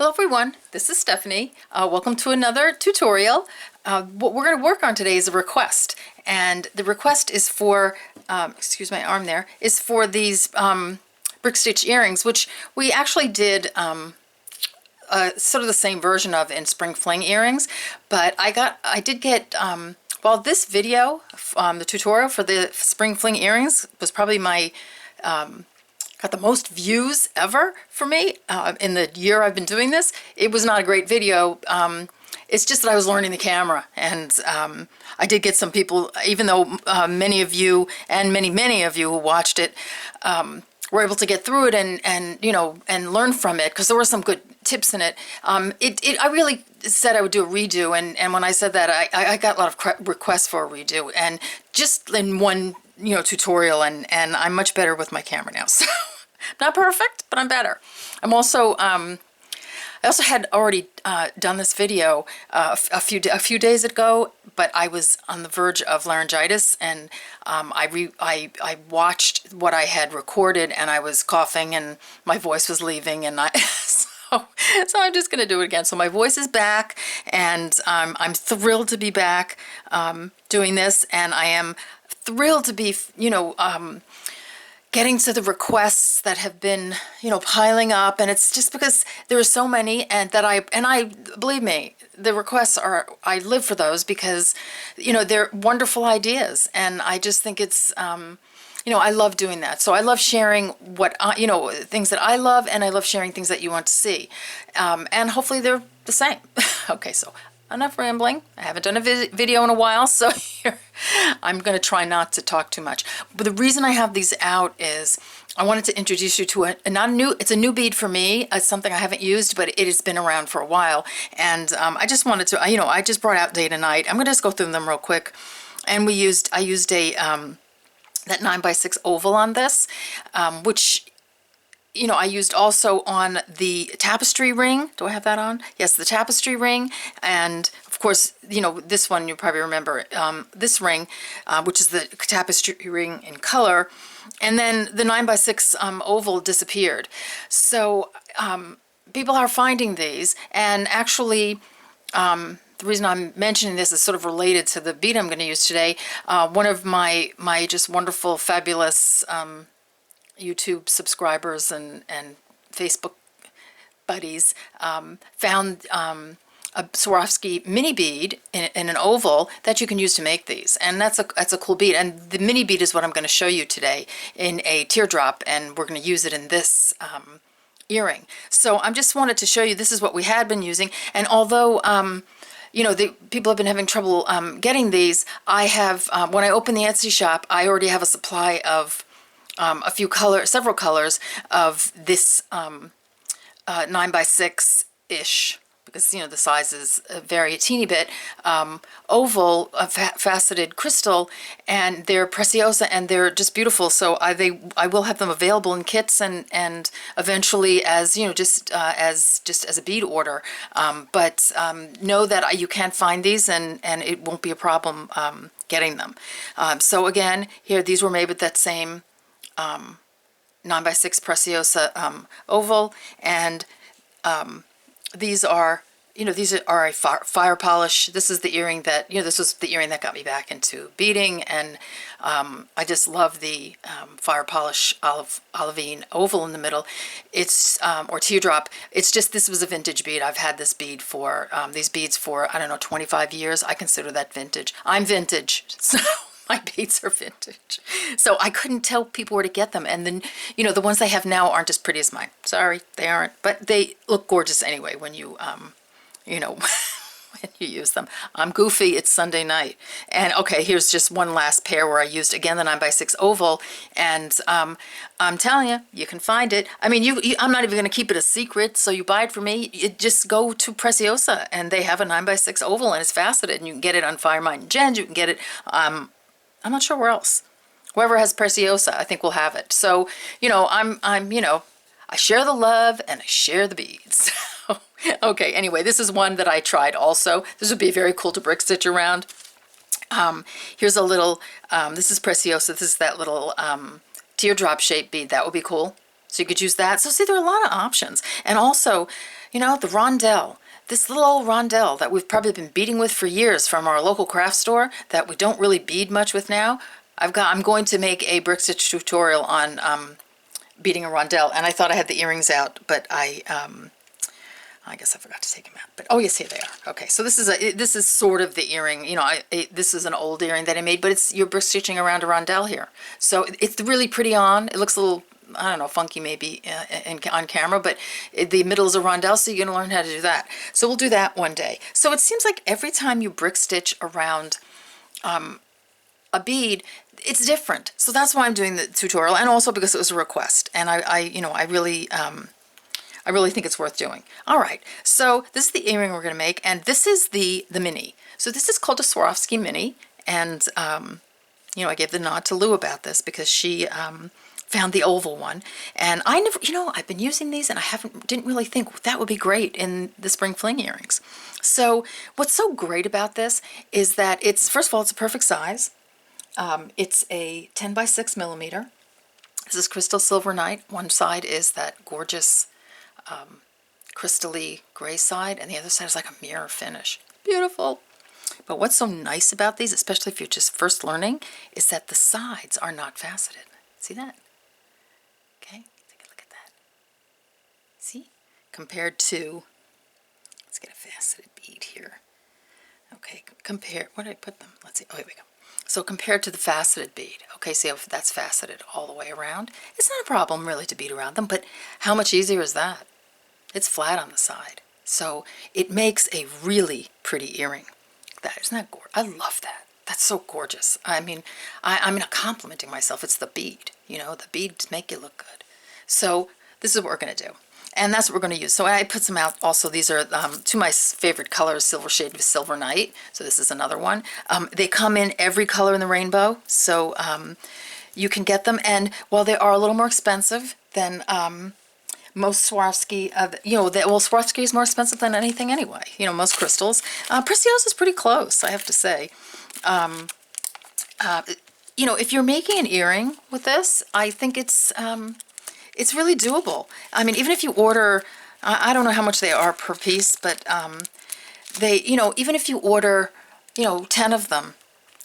Hello everyone, this is Stephanie. Welcome to another tutorial. What we're going to work on today is a request, and the request is for, excuse my arm there, is for these brick stitch earrings, which we actually did sort of the same version of in Spring Fling earrings, but I did get, well, this video, the tutorial for the Spring Fling earrings was probably my, got the most views ever for me in the year I've been doing this. It was not a great video. It's just that I was learning the camera, and I did get some people, even though many of you and many of you who watched it were able to get through it and you know, and learn from it, because there were some good tips in it. I really said I would do a redo, and when I said that, I got a lot of requests for a redo, and just in one, you know, tutorial, and I'm much better with my camera now. So not perfect, but I'm better. I'm also I also had already done this video a few days ago, but I was on the verge of laryngitis, and I watched what I had recorded, and I was coughing, and my voice was leaving, and so I'm just gonna do it again. So my voice is back, and I'm thrilled to be back doing this, and I am thrilled to be, you know, getting to the requests that have been, you know, piling up, and it's just because there are so many, and that I believe me, the requests are, I live for those, because, you know, they're wonderful ideas, and I just think it's, you know, I love doing that. So I love sharing what you know, things that I love, and I love sharing things that you want to see, and hopefully they're the same. Okay, so enough rambling. I haven't done a video in a while, so here, I'm going to try not to talk too much. But the reason I have these out is I wanted to introduce you to it's a new bead for me. It's something I haven't used, but it has been around for a while. And I just wanted to, you know, I just brought out Day to Night. I'm going to just go through them real quick. And I used a, that 9x6 oval on this, which, you know, I used also on the tapestry ring. Do I have that on? Yes, the tapestry ring. And of course, you know, this one you probably remember, this ring, which is the tapestry ring in color. And then the 9x6 oval disappeared. So people are finding these, and actually, the reason I'm mentioning this is sort of related to the bead I'm going to use today. One of my just wonderful, fabulous YouTube subscribers and Facebook buddies found a Swarovski mini bead in an oval that you can use to make these, and that's a cool bead. And the mini bead is what I'm going to show you today in a teardrop, and we're going to use it in this earring. So I just wanted to show you this is what we had been using, and although you know, the people have been having trouble getting these, I have when I open the Etsy shop, I already have a supply of several colors of this 9x6-ish, because, you know, the sizes vary a teeny bit, oval, faceted crystal, and they're preciosa, and they're just beautiful. So I will have them available in kits, and eventually as, you know, just as a bead order. But know that you can find these, and it won't be a problem getting them. So again, here, these were made with that same 9x6 Preciosa oval, and these are, you know, these are a fire polish. This is the earring that, you know, this was the earring that got me back into beading, and I just love the fire polish olivine oval in the middle. It's or teardrop. It's just, this was a vintage bead. I've had this bead for these beads for, I don't know, 25 years. I consider that vintage. I'm vintage, so my beads are vintage. So I couldn't tell people where to get them. And then, you know, the ones they have now aren't as pretty as mine. Sorry, they aren't. But they look gorgeous anyway when you, you know, when you use them. I'm goofy. It's Sunday night. And okay, here's just one last pair where I used, again, the 9x6 oval. And I'm telling you, you can find it. I mean, I'm not even going to keep it a secret. So you buy it from me, you just go to Preciosa, and they have a 9x6 oval, and it's faceted, and you can get it on Fire Mine and Jen's. You can get it, I'm not sure where else. Whoever has Preciosa, I think will have it. So, you know, you know, I share the love and I share the beads. Okay, anyway, this is one that I tried also. This would be very cool to brick stitch around. Here's a little, this is Preciosa. This is that little teardrop shaped bead. That would be cool. So you could use that. So see, there are a lot of options. And also, you know, the rondelle. This little old rondelle that we've probably been beading with for years from our local craft store that we don't really bead much with now. I'm going to make a brick stitch tutorial on beading a rondelle, and I thought I had the earrings out, but I guess I forgot to take them out. But oh yes, here they are. Okay, so this is sort of the earring. You know, this is an old earring that I made, but you're brick stitching around a rondelle here. So it's really pretty on. It looks a little, I don't know, funky maybe on camera, but the middle is a rondelle, so you're going to learn how to do that. So we'll do that one day. So it seems like every time you brick stitch around a bead, it's different. So that's why I'm doing the tutorial, and also because it was a request, and I really think it's worth doing. All right, so this is the earring we're going to make, and this is the mini. So this is called a Swarovski mini, and you know, I gave the nod to Lou about this because she found the oval one, and I never, you know, I've been using these, and didn't really think that would be great in the spring fling earrings. So what's so great about this is that it's, first of all, it's a perfect size. It's a 10 by 6 millimeter. This is crystal silver night. One side is that gorgeous crystally gray side, and the other side is like a mirror finish. Beautiful. But what's so nice about these, especially if you're just first learning, is that the sides are not faceted. See that? Okay, take a look at that. See? Compared to, let's get a faceted bead here. Okay, where did I put them? Let's see. Oh, here we go. So compared to the faceted bead, okay, see if that's faceted all the way around. It's not a problem really to bead around them, but how much easier is that? It's flat on the side. So it makes a really pretty earring. Isn't that gorgeous? I love that. That's so gorgeous. I mean, I'm not complimenting myself. It's the bead. You know, the beads make you look good. So this is what we're going to do. And that's what we're going to use. So I put some out also. These are two of my favorite colors, Silver Shade with Silver Night. So this is another one. They come in every color in the rainbow. So you can get them. And while they are a little more expensive than most Swarovski, well, Swarovski is more expensive than anything anyway. You know, most crystals. Precious is pretty close, I have to say. You know, if you're making an earring with this, I think it's really doable. I mean, even if you order, I don't know how much they are per piece, but you know, even if you order, you know, 10 of them,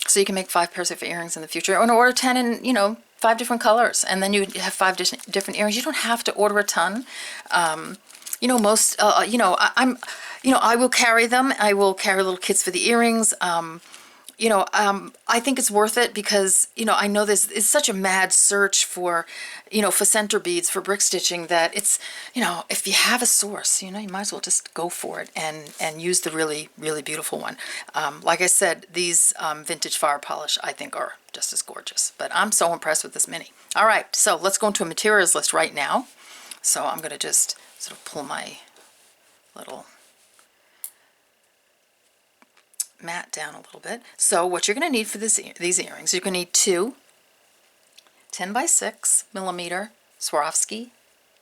so you can make 5 pairs of earrings in the future, or order 10 in, you know, 5 different colors, and then you have 5 different earrings. You don't have to order a ton. You know, most, you know, I will carry them. I will carry little kits for the earrings. You know, I think it's worth it because, you know, I know it's such a mad search for, you know, for center beads, for brick stitching, that it's, you know, if you have a source, you know, you might as well just go for it and use the really, really beautiful one. Like I said, these vintage fire polish, I think, are just as gorgeous. But I'm so impressed with this mini. All right, so let's go into a materials list right now. So I'm going to just sort of pull my little mat down a little bit. So what you're going to need for these earrings, you're going to need 2 10 by 6 millimeter Swarovski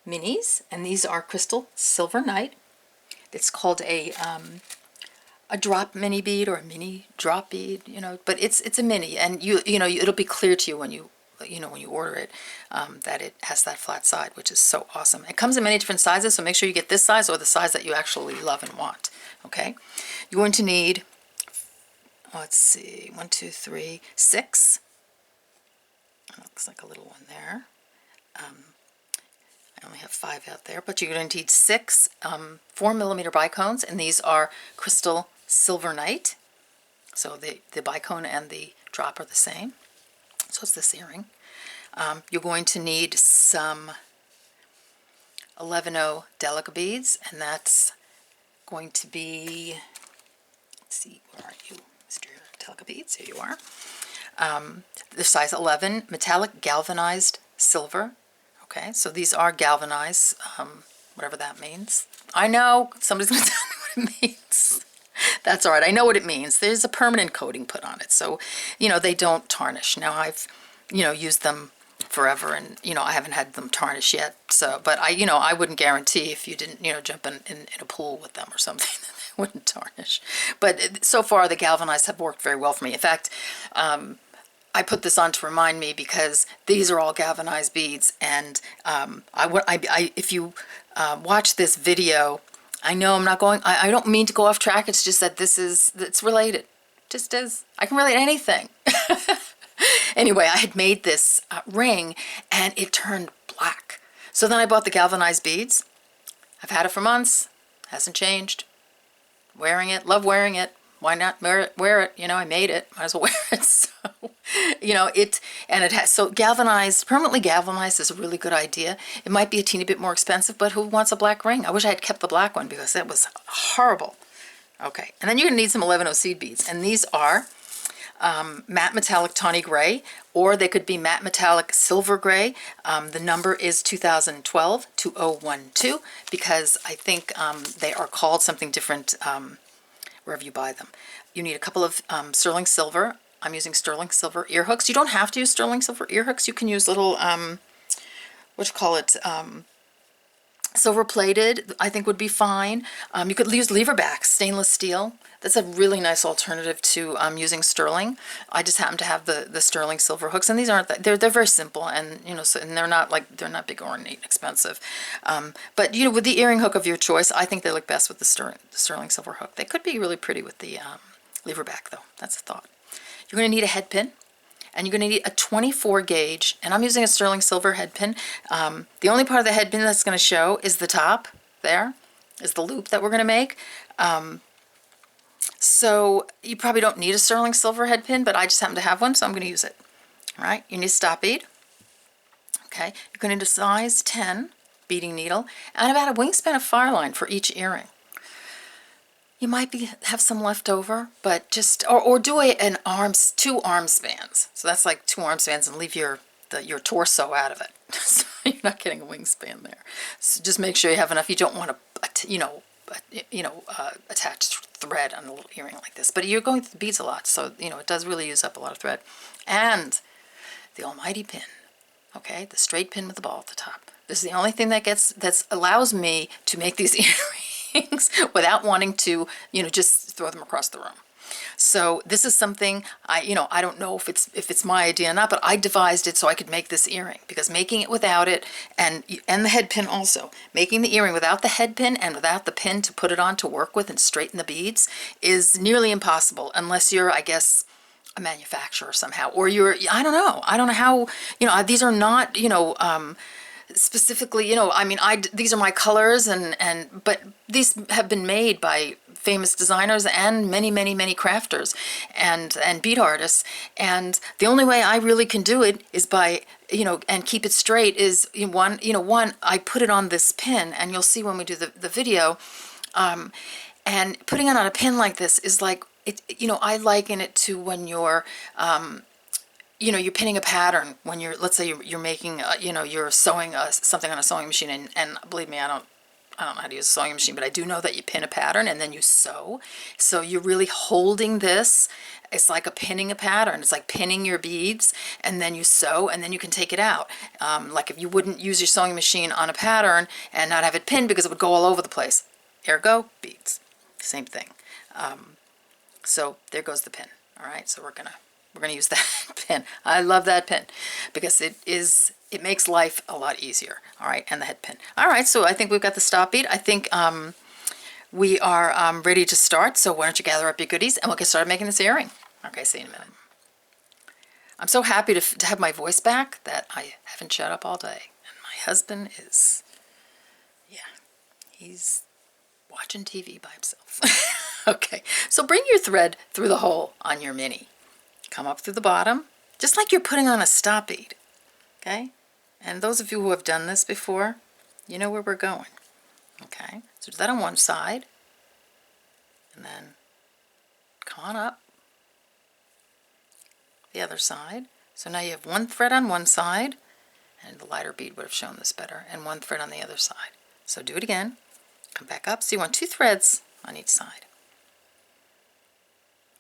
minis, and these are crystal silver night. It's called a drop mini bead or a mini drop bead, you know, but it's a mini, and you know it'll be clear to you when you order it that it has that flat side, which is so awesome. It comes in many different sizes, so make sure you get this size or the size that you actually love and want. Okay, you're going to need, let's see, 1, 2, 3, 6. Looks like a little one there. I only have 5 out there, but you're going to need 6 4 millimeter bicones, and these are crystal silver night. So the bicone and the drop are the same. So it's this earring. You're going to need some 11.0 Delica beads, and that's going to be, let's see, where are you, Mr. Delica beads? Here you are. The size 11, metallic galvanized silver. Okay, so these are galvanized, whatever that means. I know, somebody's going to tell me what it means. That's all right, I know what it means. There's a permanent coating put on it, so, you know, they don't tarnish. Now, I've, you know, used them forever, and, you know, I haven't had them tarnish yet, so, but I wouldn't guarantee if you didn't, you know, jump in a pool with them or something, that they wouldn't tarnish. But so far, the galvanized have worked very well for me. In fact, I put this on to remind me because these are all galvanized beads, and if you watch this video, I know I'm not going, I don't mean to go off track, it's just that it's related. Just is. I can relate to anything. Anyway, I had made this ring and it turned black. So then I bought the galvanized beads. I've had it for months, hasn't changed. Wearing it, love wearing it. Why not wear it? You know, I made it, might as well wear it. So, you know, it has, so galvanized, permanently galvanized is a really good idea. It might be a teeny bit more expensive, but who wants a black ring? I wish I had kept the black one because that was horrible. Okay, and then you're gonna need some 11O seed beads, and these are matte metallic tawny gray, or they could be matte metallic silver gray. The number is 2012-2012 because I think they are called something different wherever you buy them. You need a couple of sterling silver. I'm using sterling silver ear hooks. You don't have to use sterling silver ear hooks. You can use little, silver plated, I think would be fine. You could use lever back, stainless steel. That's a really nice alternative to using sterling. I just happen to have the sterling silver hooks, and these aren't they're very simple, and you know, so, and they're not big ornate expensive. But you know, with the earring hook of your choice, I think they look best with the sterling silver hook. They could be really pretty with the lever back though. That's a thought. You're going to need a head pin. And you're going to need a 24 gauge, and I'm using a sterling silver head pin. The only part of the head pin that's going to show is the top. There is the loop that we're going to make. So you probably don't need a sterling silver head pin, but I just happen to have one, so I'm going to use it. All right, you need a stop bead. Okay, you're going to need a size 10 beading needle and about a wingspan of fire line for each earring. You might have some left over, but just, or do two arm spans. So that's like 2 arm spans, and leave your torso out of it. So you're not getting a wingspan there. So just make sure you have enough. You don't want to, attach thread on a little earring like this. But you're going through the beads a lot, so you know it does really use up a lot of thread. And the almighty pin, okay, the straight pin with the ball at the top. This is the only thing that allows me to make these earrings without wanting to, just throw them across the room. So this is something I don't know if it's my idea or not, but I devised it so I could make this earring, because making it without it, and the head pin also, making the earring without the head pin and without the pin to put it on to work with and straighten the beads is nearly impossible, unless you're, I guess, a manufacturer somehow, or I don't know how, these are not, specifically, these are my colors, but these have been made by famous designers and many crafters and bead artists, and the only way I really can do it is by, and keep it straight is one, I put it on this pin, and you'll see when we do the video, and putting it on a pin like this is like, I liken it to when you're, you're pinning a pattern when you're, let's say you're making, you're sewing something on a sewing machine, and believe me, I don't know how to use a sewing machine, but I do know that you pin a pattern and then you sew. So you're really holding this. It's like pinning a pattern. It's like pinning your beads, and then you sew, and then you can take it out. Like if you wouldn't use your sewing machine on a pattern and not have it pinned, because it would go all over the place. Ergo, beads. Same thing. So there goes the pin. All right, so we're gonna use that pin. I love that pin because it makes life a lot easier. All right, and the head pin. All right, so I think we've got the stop bead. I think we are ready to start. So why don't you gather up your goodies and we'll get started making this earring. Okay, see you in a minute. I'm so happy to have my voice back that I haven't shut up all day. And my husband is, he's watching TV by himself. Okay, so bring your thread through the hole on your mini. Come up through the bottom, just like you're putting on a stop bead, okay? And those of you who have done this before, you know where we're going, okay? So do that on one side, and then come on up the other side. So now you have one thread on one side, and the lighter bead would have shown this better, and one thread on the other side. So do it again, come back up. So you want 2 threads on each side.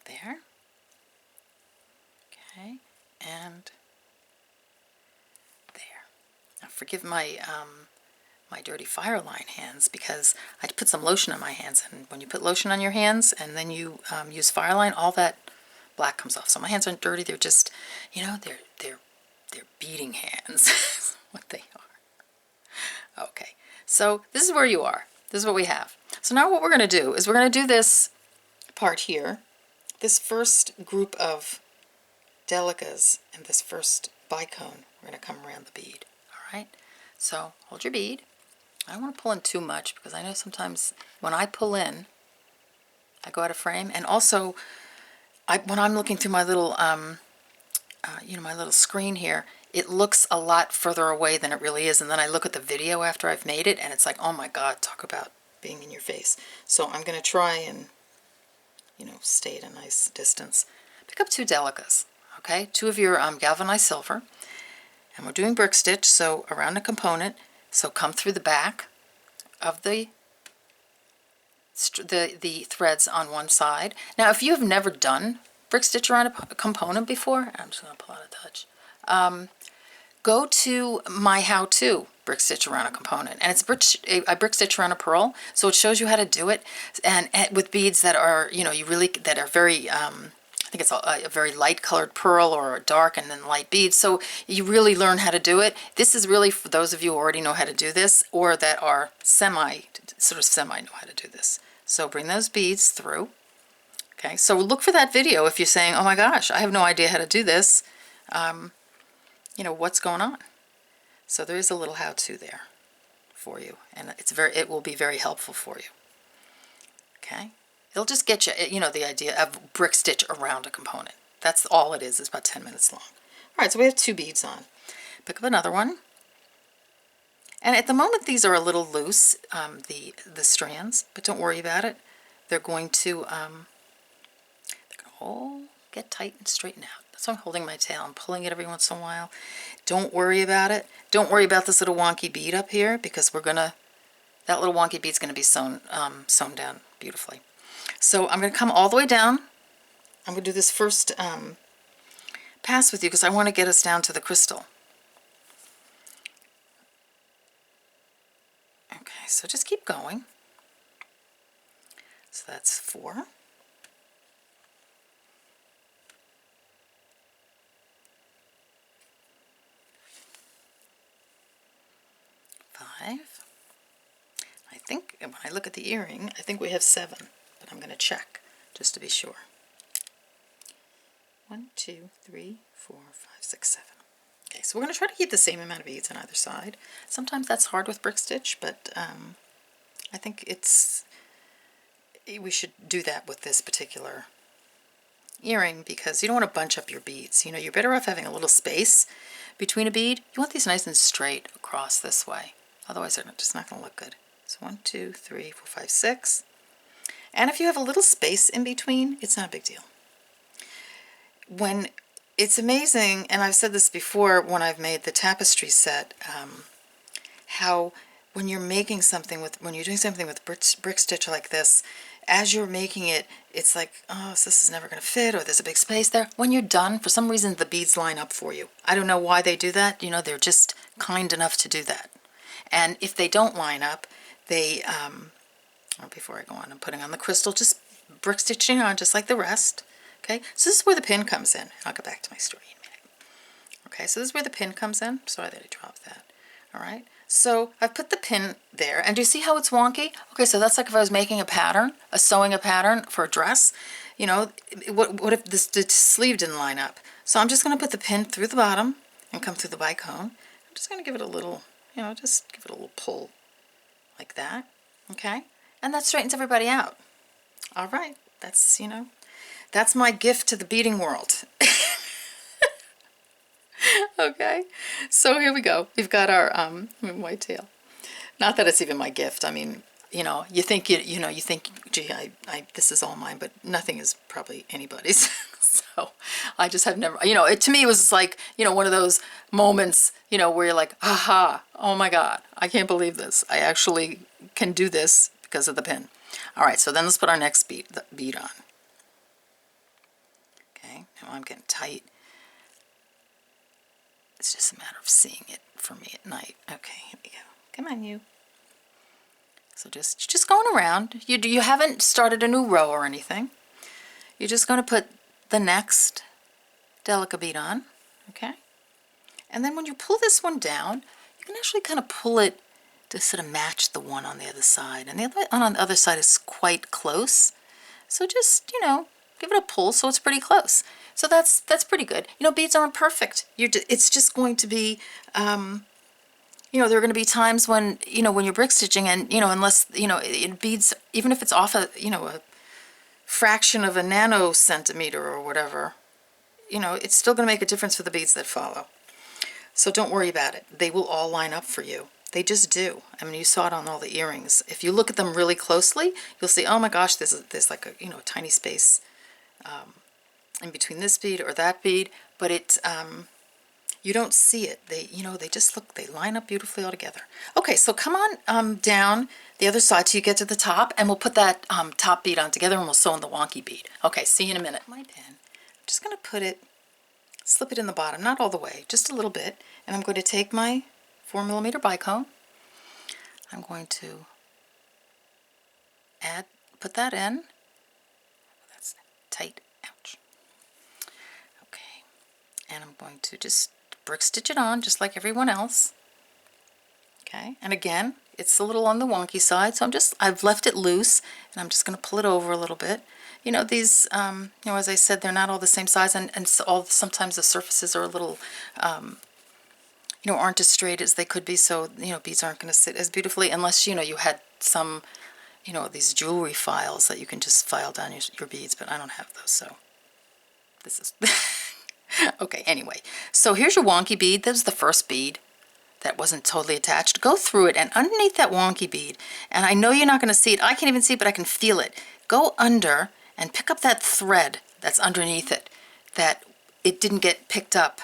There. Okay, and there. Now forgive my my dirty fire line hands, because I put some lotion on my hands, and when you put lotion on your hands and then you use fire line, all that black comes off. So my hands aren't dirty. They're just, you know, they're beading hands. What they are. Okay. So this is where you are. This is what we have. So now what we're going to do is we're going to do this part here, this first group of Delicas and this first bicone. We're going to come around the bead. All right. So hold your bead. I don't want to pull in too much because I know sometimes when I pull in, I go out of frame. And also, when I'm looking through my little, you know, my little screen here, it looks a lot further away than it really is. And then I look at the video after I've made it, and it's like, oh my God, talk about being in your face. So I'm going to try and, you know, stay at a nice distance. Pick up 2 Delicas, okay? 2 of your galvanized silver. And we're doing brick stitch, so around the component. So come through the back of the threads on one side. Now, if you have never done brick stitch around a component before, I'm just going to pull out a touch. Go to my how-to brick stitch around a component, and it's a brick stitch around a pearl, so it shows you how to do it, and with beads that are, you know, that are very, I think it's a very light colored pearl or a dark and then light beads, so you really learn how to do it. This is really for those of you who already know how to do this, or that are semi know how to do this. So bring those beads through. Okay, so look for that video if you're saying, oh my gosh, I have no idea how to do this. You know, what's going on? So there is a little how-to there for you, and it will be very helpful for you. Okay, it'll just get you, you know, the idea of brick stitch around a component. That's all it is. It's about 10 minutes long. All right, so we have 2 beads on. Pick up another one. And at the moment, these are a little loose, the strands, but don't worry about it. They're going to all get tight and straighten out. That's why I'm holding my tail. I'm pulling it every once in a while. Don't worry about it. Don't worry about this little wonky bead up here, because that little wonky bead's gonna be sewn down beautifully. So I'm gonna come all the way down. I'm gonna do this first pass with you because I want to get us down to the crystal. Okay, so just keep going. So that's 4. 5. I think when I look at the earring, I think we have 7, but I'm going to check just to be sure. 1, 2, 3, 4, 5, 6, 7. Okay, so we're going to try to keep the same amount of beads on either side. Sometimes that's hard with brick stitch, but I think we should do that with this particular earring because you don't want to bunch up your beads. You know, you're better off having a little space between a bead. You want these nice and straight across this way. Otherwise, they're just not going to look good. So 1, 2, 3, 4, 5, 6. And if you have a little space in between, it's not a big deal. When it's amazing, and I've said this before when I've made the tapestry set, how when you're making something when you're doing something with brick stitch like this, as you're making it, it's like, oh, so this is never going to fit, or there's a big space there. When you're done, for some reason, the beads line up for you. I don't know why they do that. You know, they're just kind enough to do that. And if they don't line up, they, before I go on, I'm putting on the crystal, just brick stitching on just like the rest. Okay, so this is where the pin comes in. I'll go back to my story in a minute. Okay, so this is where the pin comes in. Sorry that I dropped that. All right, so I've put the pin there, and do you see how it's wonky? Okay, so that's like if I was making a pattern, sewing a pattern for a dress. You know, what if the sleeve didn't line up? So I'm just going to put the pin through the bottom and come through the bicone. I'm just going to give it a little, you know, just give it a little pull like that. Okay, and that straightens everybody out. All right, that's, you know, that's my gift to the beading world. Okay, so here we go. We've got our white tail. Not that it's even my gift. I mean, you know, you think, gee, this is all mine, but nothing is probably anybody's. So I just have never, you know, to me it was like, you know, one of those moments, you know, where you're like, aha, oh my God, I can't believe this. I actually can do this because of the pin. All right, so then let's put our next bead on. Okay, now I'm getting tight. It's just a matter of seeing it for me at night. Okay, here we go. Come on, you. So just going around. You haven't started a new row or anything. You're just going to put the next Delica bead on, okay? And then when you pull this one down, you can actually kind of pull it to sort of match the one on the other side. And the other one on the other side is quite close. So just, give it a pull so it's pretty close. So that's pretty good. Beads aren't perfect. It's just going to be, there are going to be times when, when you're brick stitching and, unless, it beads, even if it's off a fraction of a nanocentimeter or whatever, it's still going to make a difference for the beads that follow. So don't worry about it. They will all line up for you. They just do. I mean, you saw it on all the earrings. If you look at them really closely, you'll see, oh my gosh, there's like a, tiny space in between this bead or that bead, but you don't see it. They just look, they line up beautifully all together. Okay, so come on down the other side till you get to the top, and we'll put that top bead on together and we'll sew in the wonky bead. Okay, see you in a minute. My pin, I'm just going to slip it in the bottom, not all the way, just a little bit, and I'm going to take my 4mm bicone. I'm going to put that in. That's tight, ouch. Okay, and I'm going to just brick stitch it on just like everyone else. Okay, and again, it's a little on the wonky side, so I've left it loose, and I'm just going to pull it over a little bit. These, as I said, they're not all the same size, and sometimes the surfaces are a little, aren't as straight as they could be, so, beads aren't going to sit as beautifully unless, you had some, these jewelry files that you can just file down your beads, but I don't have those, so this is... Okay, anyway, so here's your wonky bead. That was the first bead that wasn't totally attached. Go through it, and underneath that wonky bead, and I know you're not going to see it, I can't even see it, but I can feel it. Go under and pick up that thread that's underneath it, that it didn't get picked up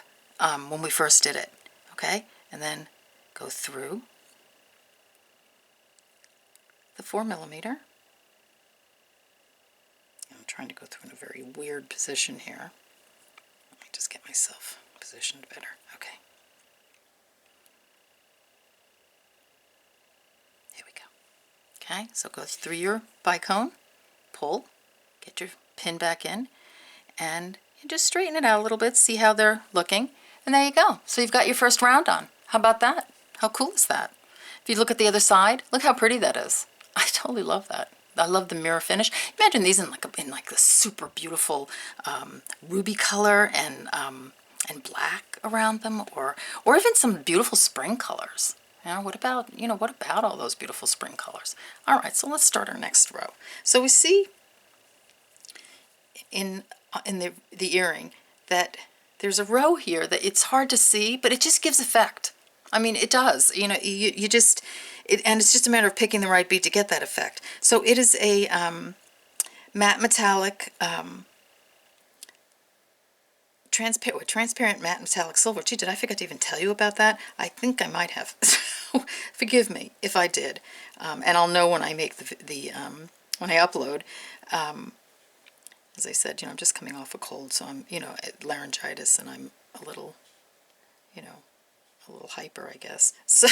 when we first did it, okay? And then go through the 4mm. I'm trying to go through in a very weird position here. Let me just get myself positioned better, okay. Here we go. Okay, so go through your bicone, pull, get your pin back in, and you just straighten it out a little bit, see how they're looking, and there you go. So you've got your first round on. How about that? How cool is that? If you look at the other side, look how pretty that is. I totally love that. I love the mirror finish. Imagine these in like the super beautiful ruby color and black around them, or even some beautiful spring colors. What about all those beautiful spring colors? All right, so let's start our next row. So we see in the earring that there's a row here that it's hard to see, but it just gives effect. I mean, it does. You just, and it's just a matter of picking the right bead to get that effect. So it is a matte metallic, transparent matte metallic silver. Gee, did I forget to even tell you about that? I think I might have. Forgive me if I did. And I'll know when I make when I upload. As I said, I'm just coming off a cold, so I'm, laryngitis, and I'm a little, a little hyper, I guess. So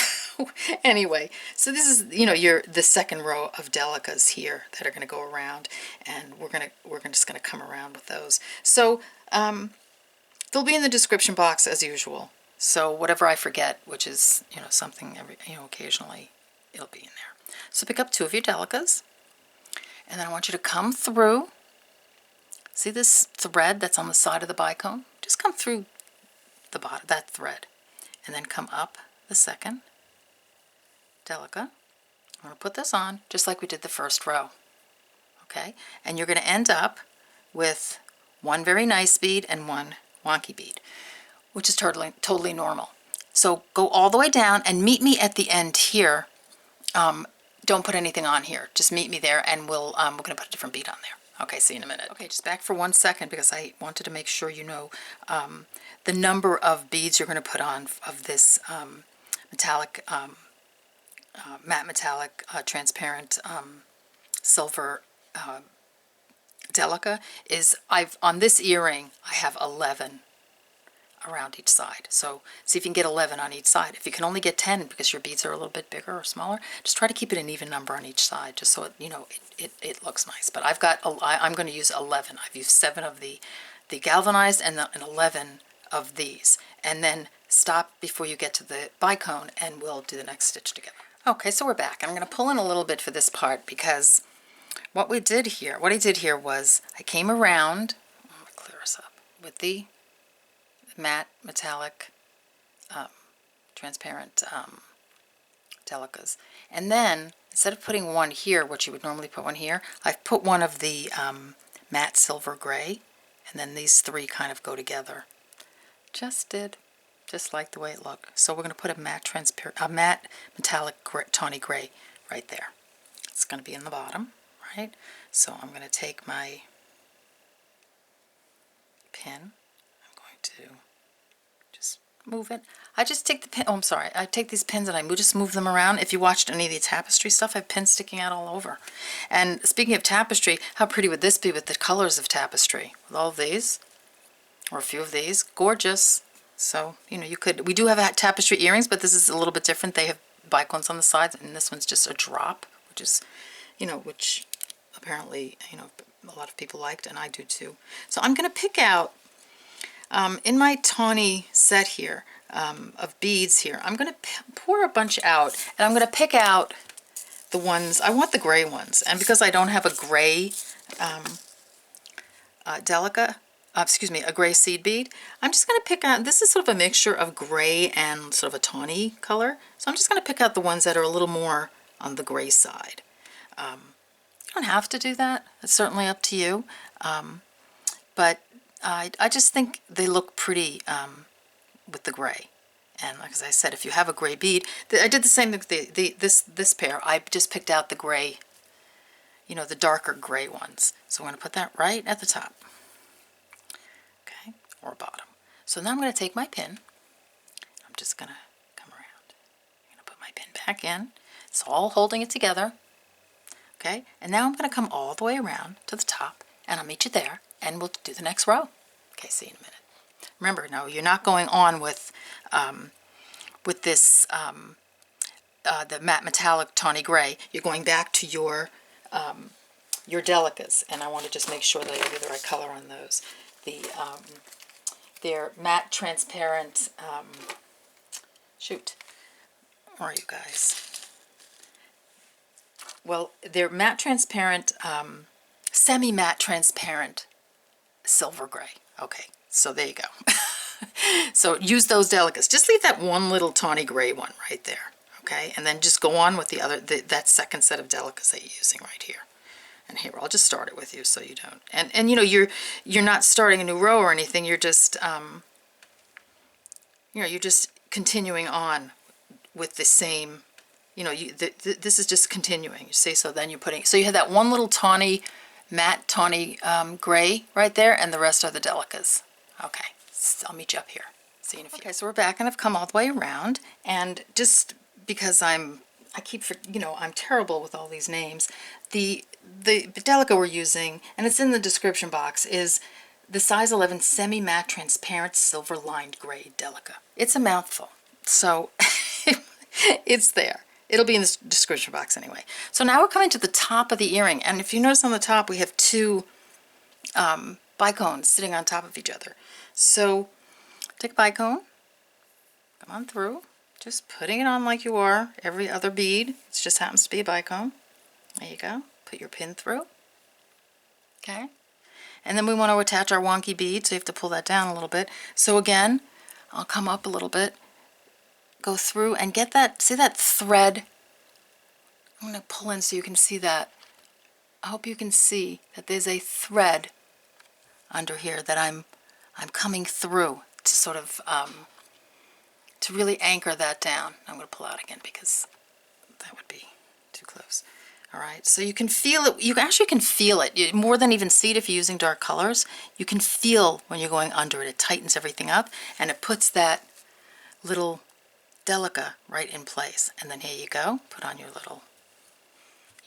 anyway, so this is, the second row of Delicas here that are going to go around, and we're just going to come around with those. So they'll be in the description box as usual. So whatever I forget, which is, something occasionally, it'll be in there. So pick up 2 of your Delicas, and then I want you to come through. See this thread that's on the side of the bicone? Just come through the bottom, that thread, and then come up the second Delica. I'm going to put this on just like we did the first row, okay? And you're going to end up with one very nice bead and one wonky bead, which is totally normal. So go all the way down and meet me at the end here. Don't put anything on here. Just meet me there, and we're going to put a different bead on there. Okay, see you in a minute. Okay, just back for 1 second because I wanted to make sure you know the number of beads you're going to put on of this metallic, matte metallic, transparent silver Delica is, on this earring, I have 11 around each side. So see if you can get 11 on each side. If you can only get 10 because your beads are a little bit bigger or smaller, just try to keep it an even number on each side, just so it looks nice. But I'm going to use 11. I've used 7 of the the galvanized and 11 of these, and then stop before you get to the bicone, and we'll do the next stitch together. Okay, so we're back. I'm going to pull in a little bit for this part because what I did here was I came around, I'm going to clear this up, with the matte metallic transparent Delicas, and then instead of putting one here, which you would normally put one here, I've put one of the matte silver gray, and then these three kind of go together. Just like the way it looked. So we're going to put a matte metallic tawny gray right there. It's going to be in the bottom, right? So I'm going to take my pin. I'm going to just move it. I just take the pin. Oh, I'm sorry. I take these pins and I just move them around. If you watched any of the tapestry stuff, I have pins sticking out all over. And speaking of tapestry, how pretty would this be with the colors of tapestry? With all of these, or a few of these, gorgeous. So, you know, we do have tapestry earrings, but this is a little bit different. They have bicones on the sides, and this one's just a drop, which is, you know, which apparently, you know, a lot of people liked, and I do too. So I'm going to pick out, in my tawny set here, of beads here, I'm going to pour a bunch out, and I'm going to pick out the ones, I want the gray ones, and because I don't have a gray Delica, a gray seed bead, I'm just going to pick out, this is sort of a mixture of gray and sort of a tawny color, so I'm just going to pick out the ones that are a little more on the gray side. You don't have to do that, it's certainly up to you, but I just think they look pretty with the gray. And like as I said, if you have a gray bead, I did the same with this pair. I just picked out the gray, you know, the darker gray ones. So I'm going to put that right at the top, okay, or bottom. So now I'm going to take my pin. I'm just going to come around. I'm going to put my pin back in. It's all holding it together, okay. And now I'm going to come all the way around to the top, and I'll meet you there, and we'll do the next row. Okay, see you in a minute. Remember, no, you're not going on with this, the matte metallic tawny gray. You're going back to your Delicas, and I want to just make sure that I have the right color on those. They're matte transparent, shoot, where are you guys? Well, they're matte transparent, semi-matte transparent silver gray. Okay, so there you go. So use those Delicas. Just leave that one little tawny gray one right there, okay? And then just go on with the other, that second set of Delicas that you're using right here. And here, I'll just start it with you so you don't. And you know, you're not starting a new row or anything. You're just, you know, you're just continuing on with the same, you know, this is just continuing. You see, so then you're putting, so you have that one little tawny, matte tawny gray right there, and the rest are the Delicas. Okay, so I'll meet you up here. See you in a few. Okay, so we're back, and I've come all the way around, and just because I keep, you know, I'm terrible with all these names. The Delica we're using, and it's in the description box, is the size 11 semi-matte transparent silver lined gray Delica. It's a mouthful, so it's there. It'll be in the description box anyway. So now we're coming to the top of the earring, and if you notice on the top we have two bicones sitting on top of each other. So take a bicone, come on through, just putting it on like you are every other bead. It just happens to be a bicone. There you go. Put your pin through. Okay. And then we want to attach our wonky bead, so you have to pull that down a little bit. So again, I'll come up a little bit, go through and get that, see that thread? I'm going to pull in so you can see that. I hope you can see that there's a thread under here that I'm coming through to sort of, to really anchor that down. I'm going to pull out again because that would be too close. All right, so you can feel it. You actually can feel it more than even see it if you're using dark colors. You can feel when you're going under it. It tightens everything up, and it puts that little Delica right in place. And then here you go. Put on your little,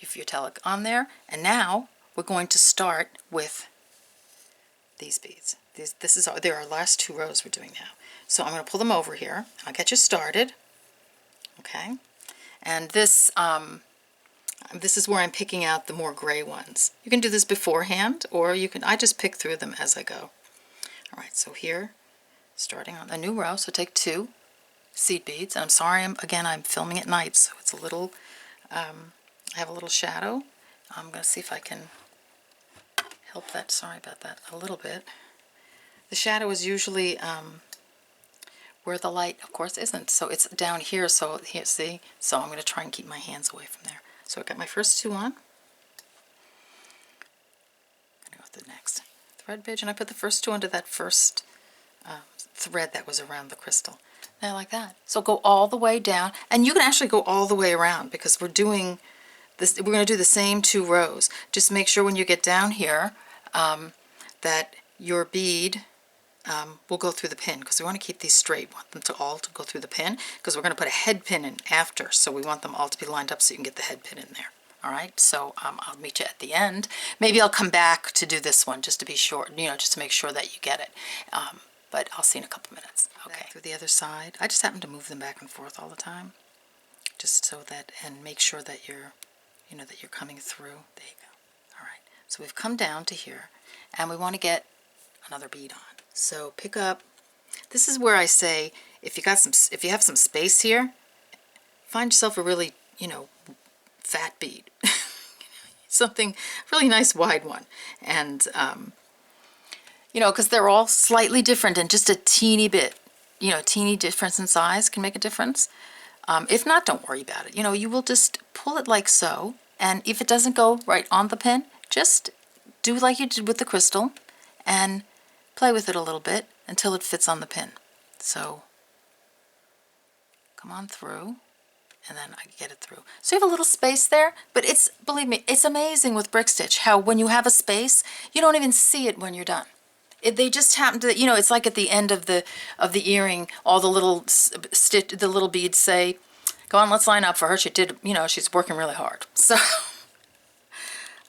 your Delica on there. And now we're going to start with these beads. They're our last two rows we're doing now. So I'm going to pull them over here. I'll get you started. Okay, and this is where I'm picking out the more gray ones. You can do this beforehand, or you can, I just pick through them as I go. All right, so here, starting on a new row, so take 2 seed beads. And I'm sorry, I'm filming at night, so it's a little, I have a little shadow. I'm going to see if I can help that, sorry about that, a little bit. The shadow is usually where the light, of course, isn't. So it's down here, so here, see? So I'm going to try and keep my hands away from there. So I've got my first 2 on. I'm going to go with the next thread bridge, and I put the first 2 onto that first thread that was around the crystal. Now like that. So go all the way down, and you can actually go all the way around because we're doing this. We're going to do the same 2 rows. Just make sure when you get down here that your bead will go through the pin, because we want to keep these straight. We want them to all to go through the pin, because we're going to put a head pin in after, so we want them all to be lined up so you can get the head pin in there. All right, so I'll meet you at the end. Maybe I'll come back to do this one just to be sure, just to make sure that you get it. But I'll see you in a couple minutes. Okay, through the other side. I just happen to move them back and forth all the time, just so that, and make sure that you're, that you're coming through. There you go. All right, so we've come down to here, and we want to get another bead on. So pick up, this is where I say, if you have some space here, find yourself a really, fat bead. Something really nice wide one. And, because they're all slightly different, and just a teeny bit, teeny difference in size can make a difference. If not, don't worry about it. You will just pull it like so, and if it doesn't go right on the pin, just do like you did with the crystal, and play with it a little bit until it fits on the pin. So come on through, and then I get it through. So you have a little space there, but believe me, it's amazing with brick stitch how when you have a space, you don't even see it when you're done. They just happen to, it's like at the end of the earring, all the little the little beads say, "Go on, let's line up for her. She did, she's working really hard." So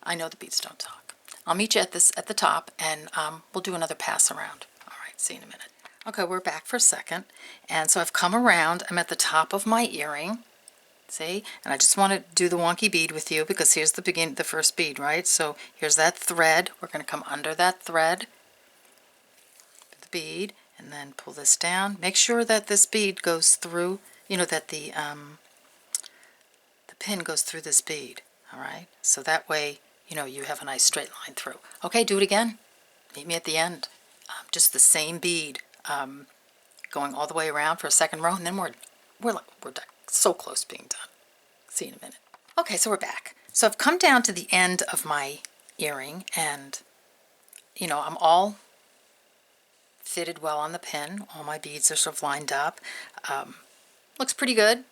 I know the beads don't talk. I'll meet you at the top, and we'll do another pass around. All right, see you in a minute. Okay, we're back for a second, and so I've come around. I'm at the top of my earring, see, and I just want to do the wonky bead with you because here's the first bead, right? So here's that thread. We're going to come under that thread, the bead, and then pull this down. Make sure that this bead goes through, that the pin goes through this bead. All right, so that way, you have a nice straight line through. Okay, do it again. Meet me at the end. Just the same bead, going all the way around for a second row, and then we're done. So close to being done. See you in a minute. Okay, so we're back. So I've come down to the end of my earring, and I'm all fitted well on the pin. All my beads are sort of lined up. Looks pretty good.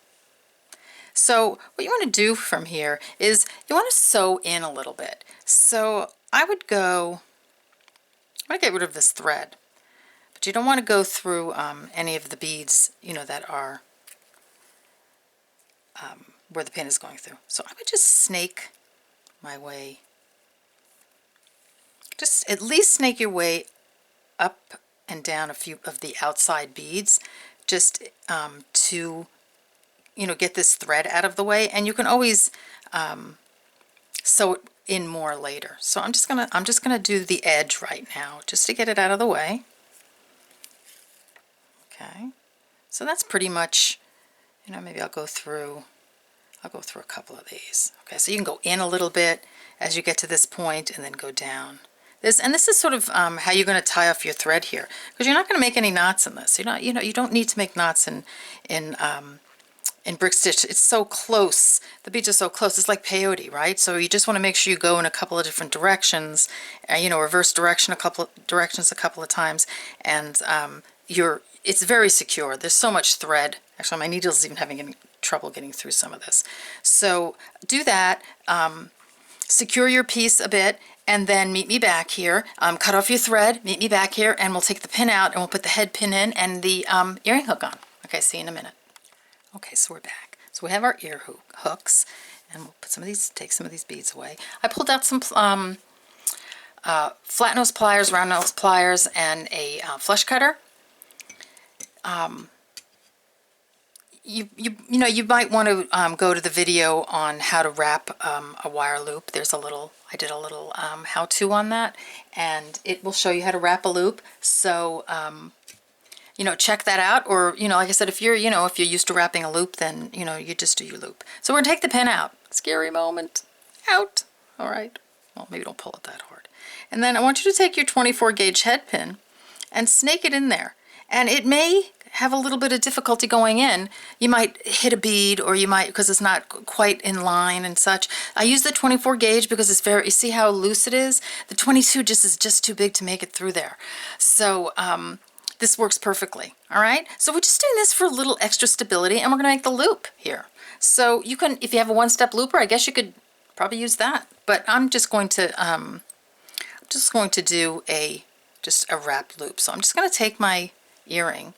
So what you want to do from here is you want to sew in a little bit. So I want to get rid of this thread, but you don't want to go through any of the beads, that are where the pin is going through. So I would just snake my way, just at least snake your way up and down a few of the outside beads, just to get this thread out of the way, and you can always sew it in more later. So I'm just gonna do the edge right now just to get it out of the way. Okay, so that's pretty much, maybe I'll go through a couple of these. Okay, so you can go in a little bit as you get to this point, and then go down. This is sort of how you're going to tie off your thread here, because you're not going to make any knots in this. You don't need to make knots in brick stitch. It's so close. The beads are so close. It's like peyote, right? So you just want to make sure you go in a couple of different directions, reverse direction a couple of times, and it's very secure. There's so much thread. Actually, my needle's even having any trouble getting through some of this. So do that. Secure your piece a bit, and then meet me back here. Cut off your thread, meet me back here, and we'll take the pin out, and we'll put the head pin in and the earring hook on. Okay, see you in a minute. Okay, so we're back. So we have our ear hooks, and we'll take some of these beads away. I pulled out some flat nose pliers, round nose pliers, and a flush cutter. You might want to go to the video on how to wrap a wire loop. There's a little, I did a little how-to on that, and it will show you how to wrap a loop. So, you know, check that out. Or, you know, like I said, if you're, you know, if you're used to wrapping a loop, then, you know, you just do your loop. So we're gonna take the pin out. Scary moment. Out. All right. Well, maybe don't pull it that hard. And then I want you to take your 24 gauge head pin and snake it in there. And it may have a little bit of difficulty going in. You might hit a bead, or you might, because it's not quite in line and such. I use the 24 gauge because it's very, you see how loose it is? The 22 just is just too big to make it through there. So this works perfectly, all right? So we're just doing this for a little extra stability, and we're gonna make the loop here. So you can, if you have a one-step looper, I guess you could probably use that. But I'm just going to do just a wrapped loop. So I'm just gonna take my earring,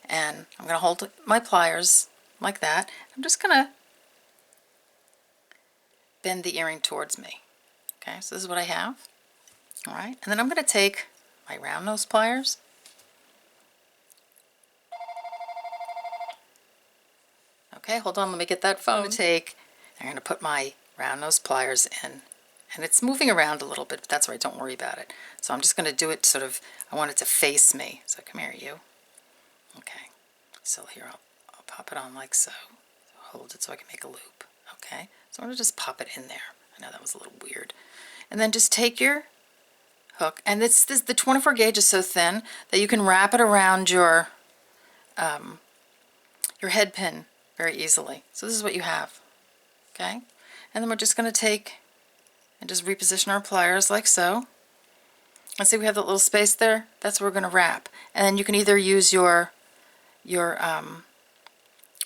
and I'm going to hold my pliers like that. I'm just going to bend the earring towards me. Okay, so this is what I have. All right, and then I'm going to take my round nose pliers. Okay, hold on, let me get that phone. I'm going to put my round nose pliers in. And it's moving around a little bit, but that's all right, don't worry about it. So I'm just going to do it sort of, I want it to face me. So come here, you. Okay, so here I'll pop it on like so. Hold it so I can make a loop. Okay, so I'm going to just pop it in there. I know that was a little weird. And then just take your hook, and the 24 gauge is so thin that you can wrap it around your head pin very easily. So this is what you have. Okay, and then we're just going to take and just reposition our pliers like so. And see we have that little space there? That's where we're going to wrap. And then you can either use your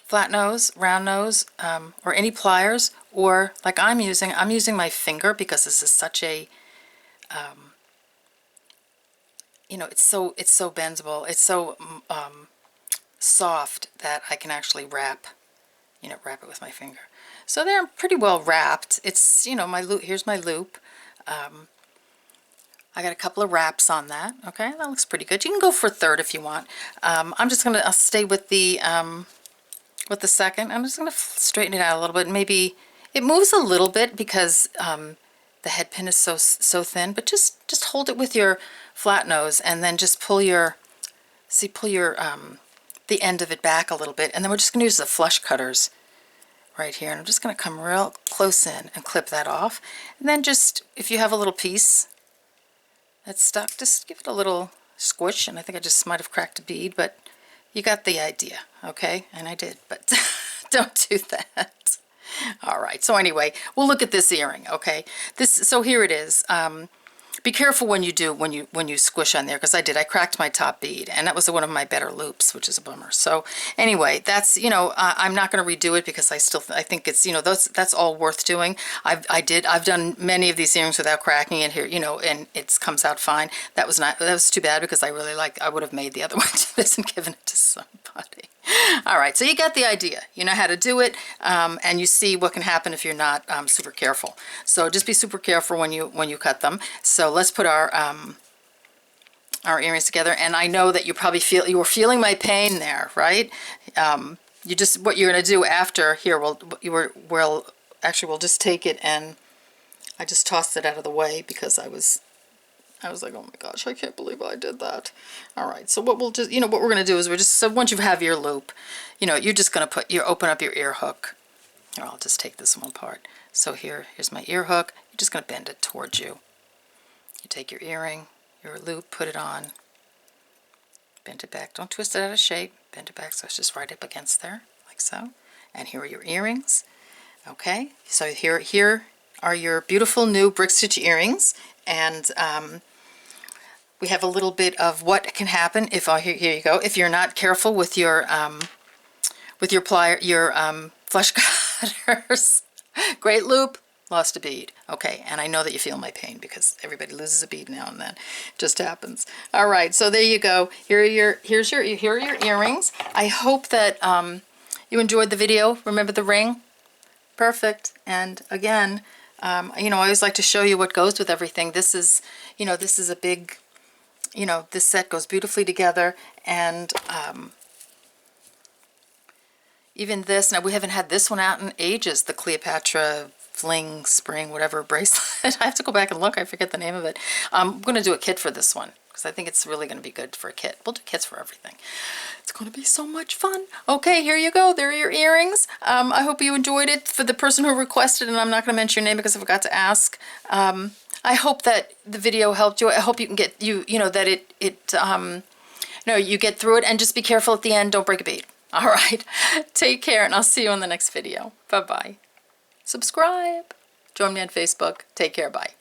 flat nose, round nose, or any pliers, or like I'm using my finger, because this is such a, you know, it's so bendable, it's so soft that I can actually wrap it with my finger. So they're pretty well wrapped. It's, you know, my loop, here's my loop. I got a couple of wraps on that. Okay, that looks pretty good. You can go for a third if you want. I'll stay with the second. I'm just gonna straighten it out a little bit. Maybe it moves a little bit because the head pin is so thin, but just hold it with your flat nose, and then just pull the end of it back a little bit, and then we're just gonna use the flush cutters right here, and I'm just gonna come real close in and clip that off. And then just, if you have a little piece that's stuck, just give it a little squish, and I think I just might have cracked a bead, but you got the idea, okay? And I did, but don't do that. All right, so anyway, we'll look at this earring, okay? So here it is. Be careful when you squish on there, because I cracked my top bead, and that was one of my better loops, which is a bummer. So anyway, that's, you know, I'm not going to redo it, because I think it's, you know, that's all worth doing. I've done many of these earrings without cracking it here, you know, and it comes out fine. That was too bad, because I would have made the other one to this and given it to somebody. All right, so you got the idea. You know how to do it, and you see what can happen if you're not super careful. So just be super careful when you cut them. So let's put our earrings together. And I know that you probably were feeling my pain there, right? What you're going to do after here, we'll just take it, and I just tossed it out of the way because I was like, oh my gosh, I can't believe I did that. All right, so what we're going to do is so once you have your loop, you know, you're just going to open up your ear hook. Here, I'll just take this one apart. So here's my ear hook. You're just going to bend it towards you. You take your earring, your loop, put it on, bend it back. Don't twist it out of shape. Bend it back so it's just right up against there, like so. And here are your earrings. Okay, so here are your beautiful new brick stitch earrings. And we have a little bit of what can happen if, here you go, if you're not careful with your flush cutters. Great loop, lost a bead. Okay, and I know that you feel my pain, because everybody loses a bead now and then. It just happens. All right, so there you go. Here are your earrings. I hope that you enjoyed the video. Remember the ring? Perfect. And again, you know, I always like to show you what goes with everything. This is, you know, this is a big, you know, this set goes beautifully together. And even this, now we haven't had this one out in ages, the Cleopatra fling, spring, whatever bracelet. I have to go back and look. I forget the name of it. I'm going to do a kit for this one because I think it's really going to be good for a kit. We'll do kits for everything. It's going to be so much fun. Okay, here you go. There are your earrings. I hope you enjoyed it. For the person who requested, and I'm not going to mention your name because I forgot to ask. I hope that the video helped you. I hope you can get that you get through it, and just be careful at the end. Don't break a bead. All right. Take care, and I'll see you in the next video. Bye-bye. Subscribe. Join me on Facebook. Take care. Bye.